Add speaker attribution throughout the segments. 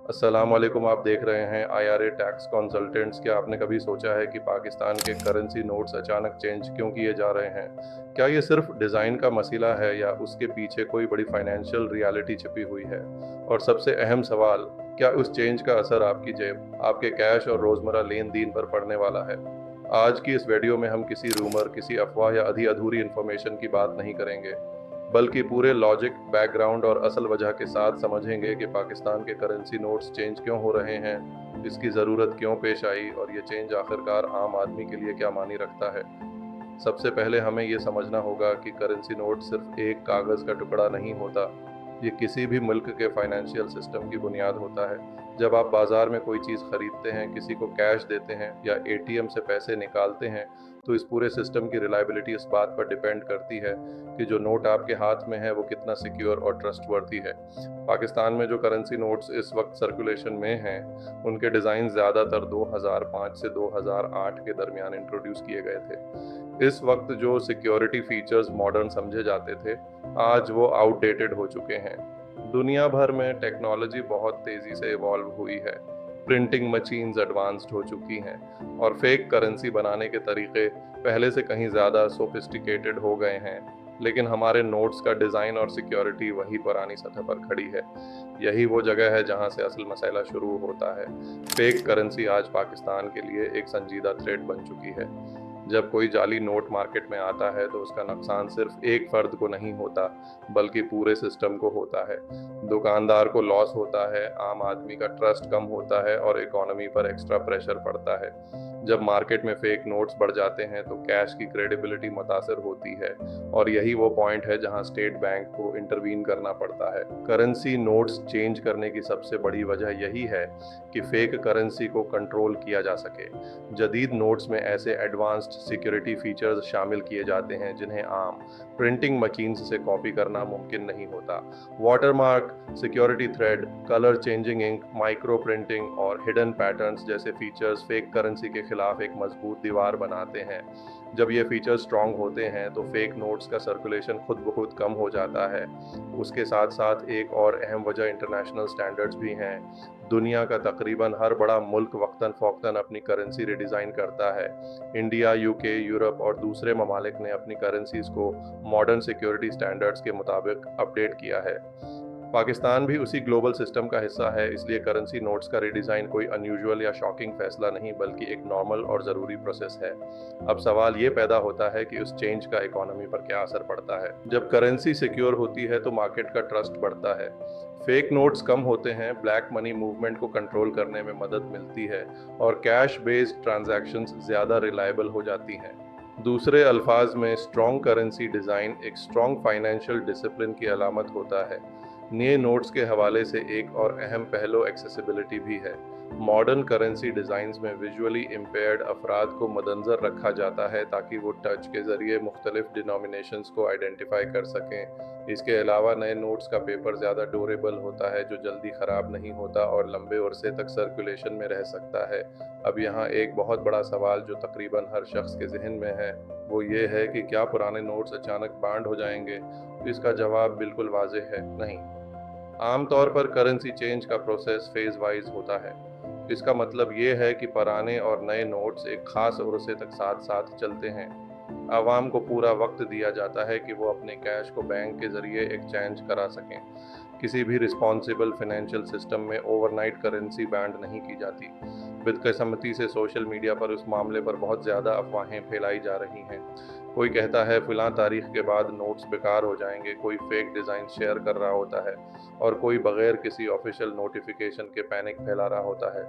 Speaker 1: अस्सलाम वालेकुम। आप देख रहे हैं IRA टैक्स कंसल्टेंट्स। क्या आपने कभी सोचा है कि पाकिस्तान के करेंसी नोट्स अचानक चेंज क्यों किए जा रहे हैं? क्या ये सिर्फ डिज़ाइन का मसला है या उसके पीछे कोई बड़ी फाइनेंशियल रियलिटी छिपी हुई है? और सबसे अहम सवाल, क्या उस चेंज का असर आपकी जेब, आपके कैश और रोज़मर्रा लेन-देन पर पड़ने वाला है? आज की इस वीडियो में हम किसी रूमर, किसी अफवाह या आधी अधूरी इन्फॉर्मेशन की बात नहीं करेंगे, बल्कि पूरे लॉजिक, बैकग्राउंड और असल वजह के साथ समझेंगे कि पाकिस्तान के करेंसी नोट्स चेंज क्यों हो रहे हैं, इसकी ज़रूरत क्यों पेश आई और ये चेंज आखिरकार आम आदमी के लिए क्या मानी रखता है। सबसे पहले हमें ये समझना होगा कि करेंसी नोट सिर्फ एक कागज़ का टुकड़ा नहीं होता, ये किसी भी मुल्क के फाइनेंशियल सिस्टम की बुनियाद होता है। जब आप बाज़ार में कोई चीज़ खरीदते हैं, किसी को कैश देते हैं या ATM से पैसे निकालते हैं, तो इस पूरे सिस्टम की रिलायबिलिटी इस बात पर डिपेंड करती है कि जो नोट आपके हाथ में है वो कितना सिक्योर और ट्रस्टवर्दी है। पाकिस्तान में जो करेंसी नोट्स इस वक्त सर्कुलेशन में हैं, उनके डिज़ाइन ज़्यादातर 2005 से 2008 के दरमियान इंट्रोड्यूस किए गए थे। इस वक्त जो सिक्योरिटी फीचर्स मॉडर्न समझे जाते थे, आज वो आउटडेटेड हो चुके हैं। दुनिया भर में टेक्नोलॉजी बहुत तेज़ी से इवॉल्व हुई है, प्रिंटिंग मशीन्स एडवांस्ड हो चुकी हैं और फेक करेंसी बनाने के तरीके पहले से कहीं ज़्यादा सोफिस्टिकेटेड हो गए हैं, लेकिन हमारे नोट्स का डिज़ाइन और सिक्योरिटी वही पुरानी सतह पर खड़ी है। यही वो जगह है जहां से असल मसला शुरू होता है। फेक करेंसी आज पाकिस्तान के लिए एक संजीदा थ्रेट बन चुकी है। जब कोई जाली नोट मार्केट में आता है तो उसका नुकसान सिर्फ एक फर्द को नहीं होता, बल्कि पूरे सिस्टम को होता है। दुकानदार को लॉस होता है, आम आदमी का ट्रस्ट कम होता है और इकोनॉमी पर एक्स्ट्रा प्रेशर पड़ता है। जब मार्केट में फेक नोट्स बढ़ जाते हैं तो कैश की क्रेडिबिलिटी मुतासर होती है और यही वो पॉइंट है जहां स्टेट बैंक को इंटरवीन करना पड़ता है। करेंसी नोट्स चेंज करने की सबसे बड़ी वजह यही है कि फेक करेंसी को कंट्रोल किया जा सके। जदीद नोट्स में ऐसे एडवांस्ड सिक्योरिटी फीचर्स शामिल किए जाते हैं जिन्हें आम प्रिंटिंग मशीन्स से कॉपी करना मुमकिन नहीं होता। Watermark, security thread, colour changing ink, micro printing और हिडन पैटर्न्स जैसे फीचर्स फेक करेंसी के खिलाफ एक मजबूत दीवार बनाते हैं। जब ये फीचर्स स्ट्रांग होते हैं तो फेक नोट्स का सर्कुलेशन खुद ब खुद कम हो जाता है। उसके साथ साथ एक और अहम वजह इंटरनेशनल स्टैंडर्ड्स भी हैं। दुनिया का तकरीबन हर बड़ा मुल्क वक्तन फ़ौक्तन अपनी करेंसी रिडिज़ाइन करता है। इंडिया, UK, यूरोप और दूसरे ममालिक ने अपनी करेंसीज़ को मॉडर्न सिक्योरिटी स्टैंडर्ड्स के मुताबिक अपडेट किया है। पाकिस्तान भी उसी ग्लोबल सिस्टम का हिस्सा है, इसलिए करेंसी नोट्स का रिडिज़ाइन कोई अनयूजुअल या शॉकिंग फैसला नहीं, बल्कि एक नॉर्मल और ज़रूरी प्रोसेस है। अब सवाल ये पैदा होता है कि उस चेंज का इकोनॉमी पर क्या असर पड़ता है। जब करेंसी सिक्योर होती है तो मार्केट का ट्रस्ट बढ़ता है, फेक नोट्स कम होते हैं, ब्लैक मनी मूवमेंट को कंट्रोल करने में मदद मिलती है और कैश बेस्ड ट्रांजैक्शंस ज़्यादा रिलायबल हो जाती हैं। दूसरे अल्फाज में स्ट्रॉन्ग करेंसी डिज़ाइन एक स्ट्रॉन्ग फाइनेंशियल डिसिप्लिन की अलामत होता है। नए नोट्स के हवाले से एक और अहम पहलू एक्सेसिबिलिटी भी है। मॉडर्न करेंसी डिज़ाइंस में विजुअली इम्पेयर्ड अफराद को मद्देनज़र रखा जाता है ताकि वो टच के ज़रिए मुख्तलिफ डिनोमिनेशंस को आइडेंटिफाई कर सकें। इसके अलावा नए नोट्स का पेपर ज़्यादा ड्यूरेबल होता है, जो जल्दी ख़राब नहीं होता और लंबे अरसे तक सर्कुलेशन में रह सकता है। अब यहाँ एक बहुत बड़ा सवाल जो तकरीबन हर शख्स के जहन में है, वो ये है कि क्या पुराने नोट्स अचानक बैंड हो जाएंगे? तो इसका जवाब बिल्कुल वाज़ेह है, नहीं। आमतौर पर करेंसी चेंज का प्रोसेस फेज वाइज होता है। इसका मतलब ये है कि पुराने और नए नोट्स एक खास अरसे तक साथ साथ चलते हैं। आवाम को पूरा वक्त दिया जाता है कि वो अपने कैश को बैंक के ज़रिए एक्सचेंज करा सकें। किसी भी रिस्पॉन्सिबल फाइनेंशियल सिस्टम में ओवरनाइट करेंसी बैंड नहीं की जाती। बदकिस्मती से सोशल मीडिया पर उस मामले पर बहुत ज़्यादा अफवाहें फैलाई जा रही हैं। कोई कहता है फ़िलाँ तारीख के बाद नोट्स बेकार हो जाएंगे, कोई फेक डिज़ाइन शेयर कर रहा होता है और कोई बगैर किसी ऑफिशियल नोटिफिकेशन के पैनिक फैला रहा होता है।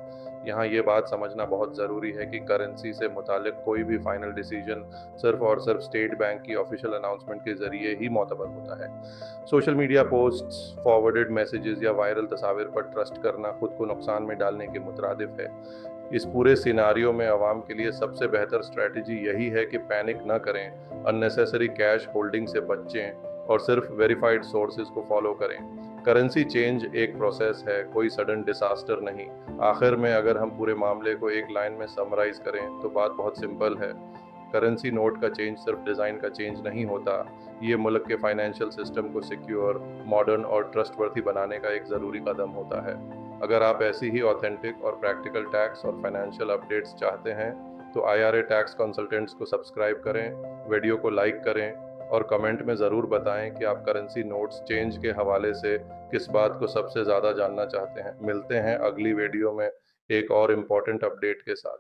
Speaker 1: यहाँ ये बात समझना बहुत ज़रूरी है कि करेंसी से मुतालिक कोई भी फाइनल डिसीजन सिर्फ और सिर्फ स्टेट बैंक की ऑफिशियल अनाउंसमेंट के ज़रिए ही मोतबर होता है। Social media posts, forwarded messages या वायरल तस्वीर पर ट्रस्ट करना खुद को नुकसान में डालने के मुतरादिफ है। इस पूरे सिनारियो में आवाम के लिए सबसे बेहतर स्ट्रेटजी यही है कि पैनिक न करें, अननेसेसरी कैश होल्डिंग से बचें और सिर्फ वेरीफाइड सोर्सेज को फॉलो करें। करेंसी चेंज एक प्रोसेस है, कोई सडन डिसास्टर नहीं। आखिर में अगर हम पूरे मामले को एक लाइन में समराइज करें तो बात बहुत सिंपल है। करेंसी नोट का चेंज सिर्फ डिज़ाइन का चेंज नहीं होता, ये मुल्क के फाइनेंशियल सिस्टम को सिक्योर, मॉडर्न और ट्रस्टवर्थी बनाने का एक ज़रूरी कदम होता है। अगर आप ऐसी ही ऑथेंटिक और प्रैक्टिकल टैक्स और फाइनेंशियल अपडेट्स चाहते हैं तो IRA टैक्स कंसल्टेंट्स को सब्सक्राइब करें, वीडियो को लाइक करें और कमेंट में ज़रूर बताएं कि आप करेंसी नोट्स चेंज के हवाले से किस बात को सबसे ज़्यादा जानना चाहते हैं। मिलते हैं अगली वीडियो में एक और इम्पोर्टेंट अपडेट के साथ।